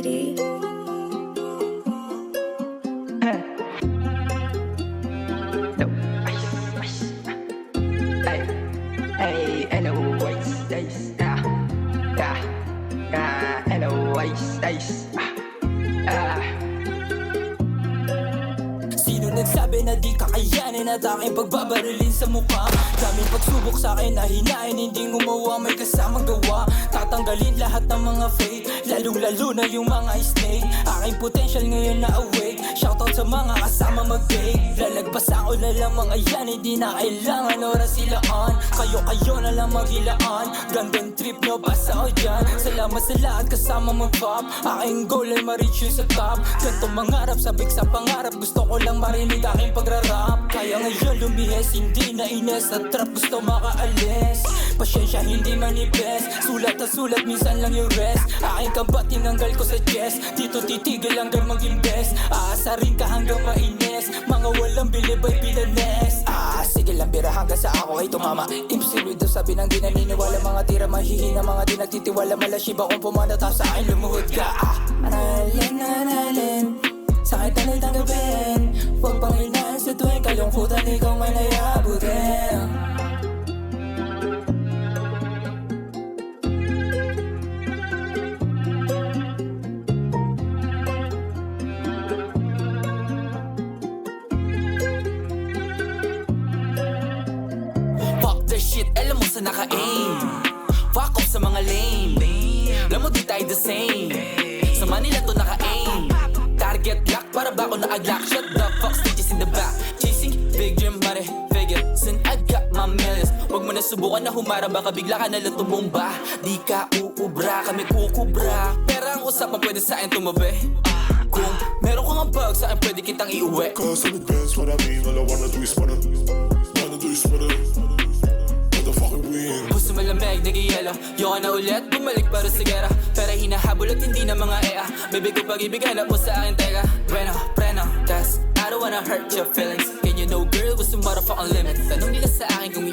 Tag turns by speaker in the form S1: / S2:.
S1: City.
S2: Sino nagsabi na di kakayanin at aking pagbabarilin sa mukha? Daming pagsubok sa akin na hinain, hindi gumawa, may kasamang gawa. Tatanggalin lahat ng mga fake, lalong-lalo na yung mga snake. Aking potential ngayon na awake, shoutout sa mga kasama mag-bake. Lalagpasan ko na lang mga yan, hindi na kailangan oras sila on. Kayo na lang maghilaan, gandang trip nyo, basta o dyan. Salamat sa lahat kasama mag-pop, aking goal ay ma-reach yun sa top. Gantong mangarap, sabik sa pangarap, gusto ko lang marinig aking pagrarap. Kaya ngayon lumihes, hindi na ines, sa trap gusto makaalis. Pasyensya hindi manifest, sulat na sulat, minsan lang yung rest. Aking kambat, tinanggal ko sa chest, dito titigil hanggang mag-invest. Aasarin ka hanggang mainis, mga walang bilib ay pilanes. Sige lang bira hanggang sa ako ay tumama. Imposible daw sabi ng di naniniwala, mga tira mahihina, mga di nagtitiwala. Malashiba kung pumanda tao sa akin lumuhod ka. Analin sa akin tanay tanggapin, huwag pang hinaan sa tuwing kalungkutan, ikaw man ay abutin. Fuck the shit, alam mo sa naka-aim. Fuck off sa mga lame, alam mo di tayo the same. Sa Manila to naka-aim, target lock, para ba ako na-aglock? Shut the fuck, stages in the back, chasing big dream money figure, since I got my millions. Huwag mo na subukan na humarang, baka bigla ka nalang tumumba. Di ka uubra, kami kukubra. Pera ang usapan, pwede sa akin tumabi. Kung meron kang bag sa akin, pwede kitang iuwi.
S3: Cause in advance what I mean, all I wanna do is sweater. Wanna do is sweater. Motherfucking win.
S2: Puso malamig, nag-ielo, yung na ulit, bumalik para sa gera. Pero hinahabol at hindi na mga ea. Baby ko pag-ibigay na mo sa akin, teka. Bueno, preno, cause I don't wanna hurt your feelings. Can you know girl, gusto motherfucking limit. Tanong nila sa akin kung